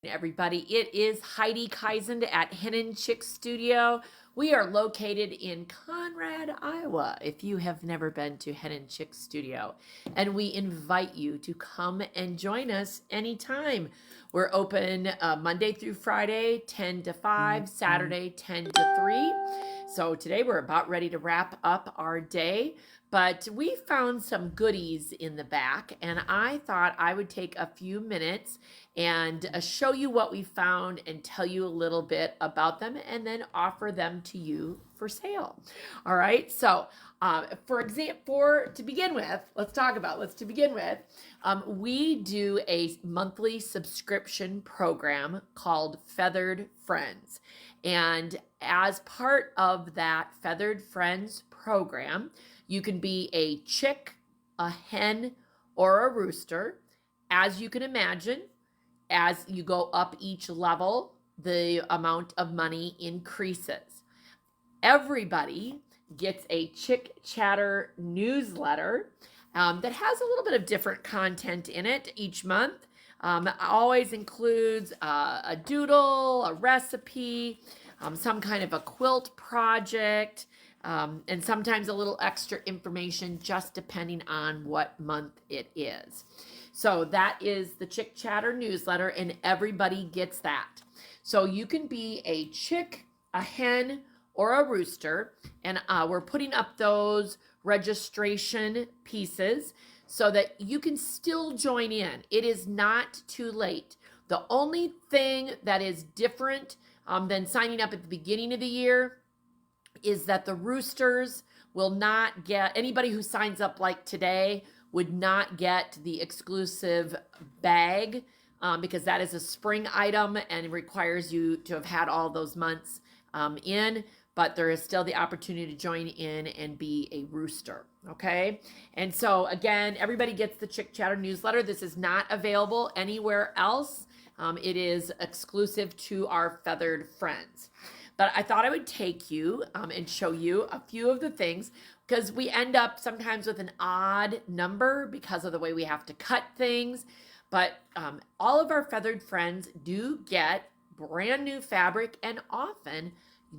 Everybody, it is Heidi Kaisen at Hen and Chick Studio. We are located in Conrad, Iowa, if you have never been to Hen and Chick Studio. And we invite you to come and join us anytime. We're open Monday through Friday, 10 to 5, Saturday, 10 to 3. So today we're about ready to wrap up our day. But we found some goodies in the back, and I thought I would take a few minutes and show you what we found and tell you a little bit about them and then offer them to you for sale. All right. So, for example, to begin with, we do a monthly subscription program called Feathered Friends. And as part of that Feathered Friends program, you can be a chick, a hen, or a rooster. As you can imagine, as you go up each level, the amount of money increases. Everybody gets a Chick Chatter newsletter that has a little bit of different content in it each month. It always includes a doodle, a recipe, some kind of a quilt project, and sometimes a little extra information just depending on what month it is. So that is the Chick Chatter newsletter, and everybody gets that. So you can be a chick, a hen, or a rooster, and we're putting up those registration pieces so that you can still join in. It is not too late. The only thing that is different than signing up at the beginning of the year is that the roosters will not get, anybody who signs up like today would not get the exclusive bag because that is a spring item and it requires you to have had all those months in, but there is still the opportunity to join in and be a rooster, okay? And so again, everybody gets the Chick Chatter newsletter. This is not available anywhere else. It is exclusive to our feathered friends. But I thought I would take you and show you a few of the things because we end up sometimes with an odd number because of the way we have to cut things. But all of our feathered friends do get brand new fabric, and often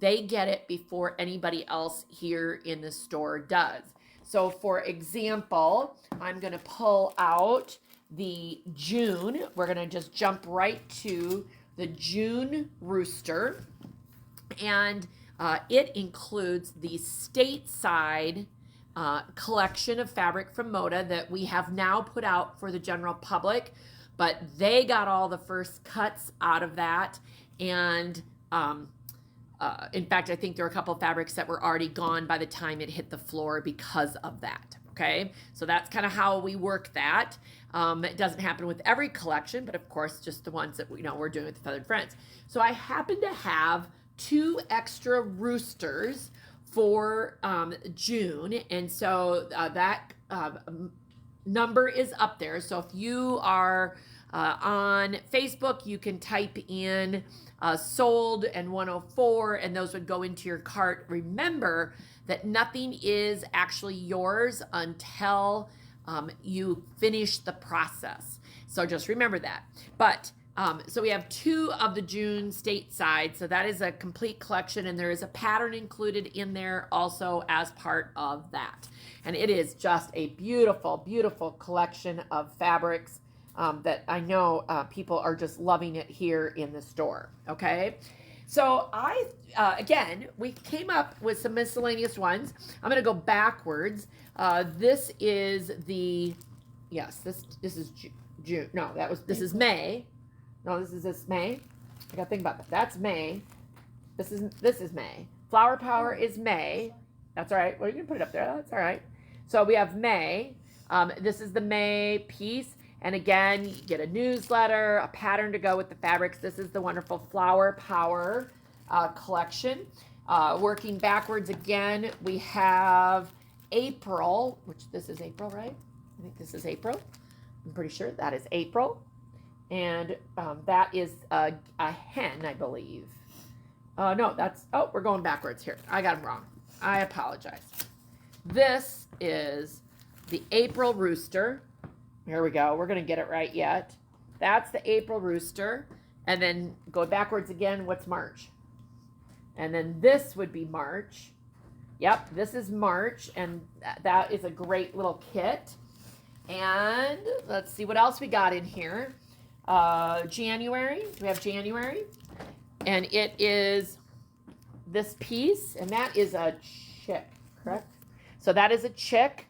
they get it before anybody else here in the store does. So for example, I'm going to pull out the June. We're going to just jump right to the June rooster. And it includes the stateside collection of fabric from Moda that we have now put out for the general public, but they got all the first cuts out of that. And in fact, I think there are a couple of fabrics that were already gone by the time it hit the floor because of that. Okay, so that's kind of how we work that. It doesn't happen with every collection, but of course, just the ones that we're doing with the Feathered Friends. So I happen to have 2 extra roosters for June, and so that number is up there. So if you are on Facebook, you can type in sold and 104, and those would go into your cart. Remember that nothing is actually yours until you finish the process. So just remember that. But so we have 2 of the June stateside. So that is a complete collection, and there is a pattern included in there also as part of that. And it is just a beautiful, beautiful collection of fabrics that I know people are just loving it here in the store. Okay. So again, we came up with some miscellaneous ones. I'm going to go backwards. This is yes, this is June. No, this is May. No, this is May. I gotta think about that. That's May. This is May. Flower Power is May. That's all right. Well, you can put it up there. That's all right. So we have May. This is the May piece. And again, you get a newsletter, a pattern to go with the fabrics. This is the wonderful Flower Power collection. Working backwards again, we have April, which this is April, right? I think this is April. I'm pretty sure that is April. And that is a hen, I believe. No, we're going backwards here. I got them wrong. I apologize. This is the April rooster. Here we go. We're going to get it right yet. That's the April rooster. And then go backwards again. What's March? And then this would be March. Yep, this is March, and that is a great little kit. And let's see what else we got in here. January. We have January. And it is this piece, and that is a chick, correct? So that is a chick.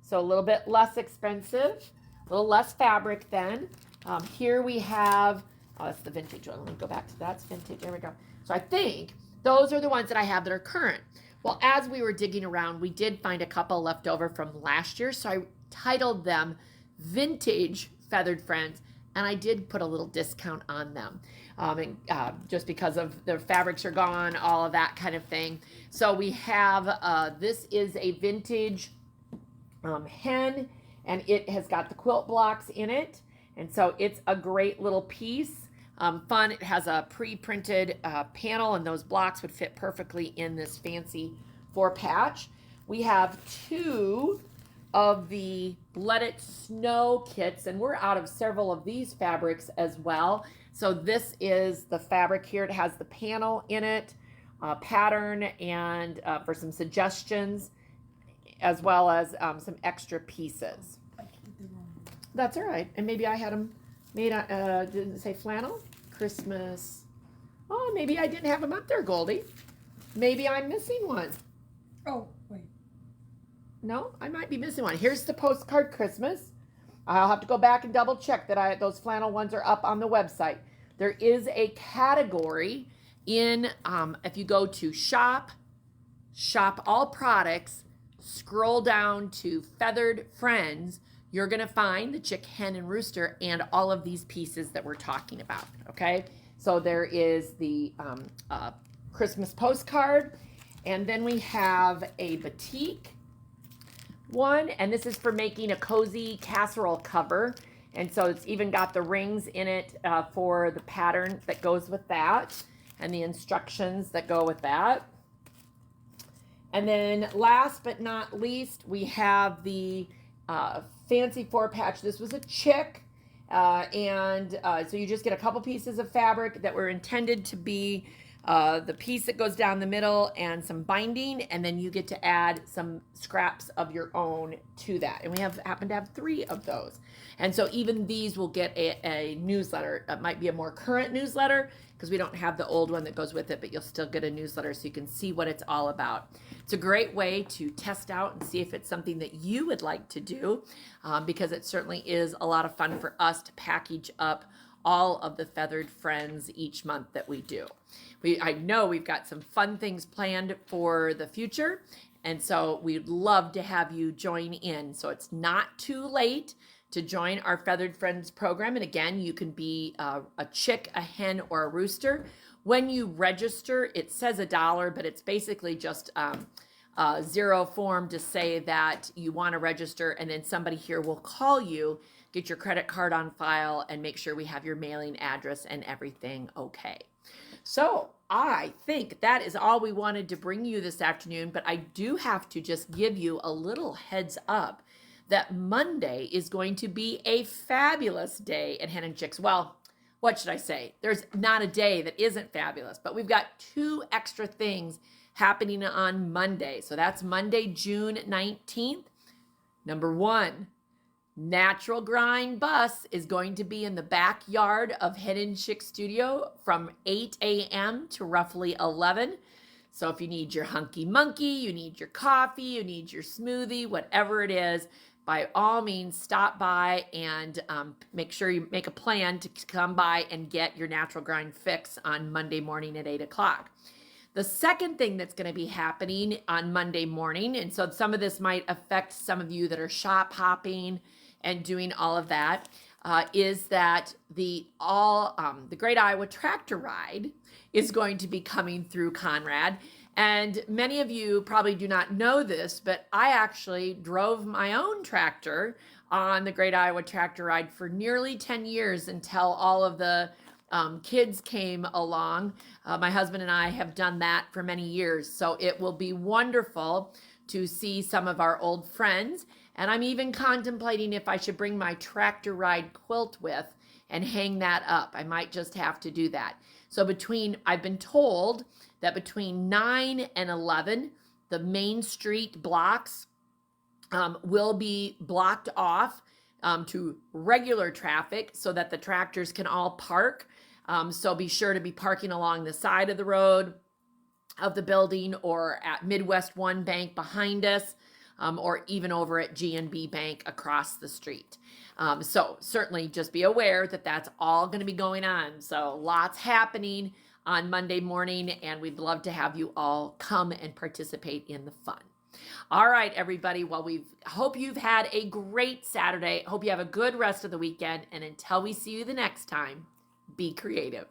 So a little bit less expensive, a little less fabric then. Here we have, oh, that's the vintage one. Let me go back to that's vintage. There we go. So I think those are the ones that I have that are current. Well, as we were digging around, we did find a couple left over from last year. So I titled them Vintage Feathered Friends, and I did put a little discount on them. Just because of the fabrics are gone, all of that kind of thing. So we have, this is a vintage hen, and it has got the quilt blocks in it. And so it's a great little piece. Fun. It has a pre-printed panel, and those blocks would fit perfectly in this fancy 4-patch. We have 2 of the Let It Snow kits, and we're out of several of these fabrics as well. So this is the fabric here. It has the panel in it, pattern, and for some suggestions, as well as some extra pieces. That's all right. And maybe I had them made, didn't say flannel? Christmas. Oh, maybe I didn't have them up there, Goldie. Maybe I'm missing one. Oh, wait. No, I might be missing one. Here's the postcard Christmas. I'll have to go back and double check that those flannel ones are up on the website. There is a category in, if you go to shop all products, scroll down to Feathered Friends, you're going to find the chick, hen, and rooster and all of these pieces that we're talking about, okay? So there is the Christmas postcard, and then we have a batik one, and this is for making a cozy casserole cover. And so it's even got the rings in it for the pattern that goes with that, and the instructions that go with that. And then last but not least, we have the fancy 4-patch. This was a chick, so you just get a couple pieces of fabric that were intended to be the piece that goes down the middle and some binding, and then you get to add some scraps of your own to that. And we happen to have 3 of those. And so even these will get a newsletter. It might be a more current newsletter because we don't have the old one that goes with it, but you'll still get a newsletter so you can see what it's all about. It's a great way to test out and see if it's something that you would like to do, because it certainly is a lot of fun for us to package up all of the Feathered Friends each month that we do. I know we've got some fun things planned for the future, and so we'd love to have you join in. So it's not too late to join our Feathered Friends program. And again, you can be a chick, a hen, or a rooster. When you register, it says $1, but it's basically just a 0 form to say that you want to register, and then somebody here will call you, get your credit card on file, and make sure we have your mailing address and everything okay. So I think that is all we wanted to bring you this afternoon, but I do have to just give you a little heads up that Monday is going to be a fabulous day at Hen and Chicks. Well, what should I say? There's not a day that isn't fabulous, but we've got 2 extra things happening on Monday. So that's Monday, June 19th. Number 1, Natural Grind Bus is going to be in the backyard of Hen and Chick Studio from 8 a.m. to roughly 11. So if you need your hunky monkey, you need your coffee, you need your smoothie, whatever it is, by all means, stop by and make sure you make a plan to come by and get your natural grind fix on Monday morning at 8 o'clock. The second thing that's going to be happening on Monday morning, and so some of this might affect some of you that are shop hopping and doing all of that, is that the Great Iowa Tractor Ride is going to be coming through Conrad. And many of you probably do not know this, but I actually drove my own tractor on the Great Iowa Tractor Ride for nearly 10 years until all of the kids came along. My husband and I have done that for many years. So it will be wonderful to see some of our old friends. And I'm even contemplating if I should bring my tractor ride quilt with and hang that up. I might just have to do that. So I've been told that between 9 and 11, the Main Street blocks will be blocked off to regular traffic so that the tractors can all park. So be sure to be parking along the side of the road of the building or at Midwest One Bank behind us, or even over at GNB Bank across the street. So certainly just be aware that that's all going to be going on. So lots happening on Monday morning, and we'd love to have you all come and participate in the fun. All right, everybody. Well, we hope you've had a great Saturday. Hope you have a good rest of the weekend. And until we see you the next time, be creative.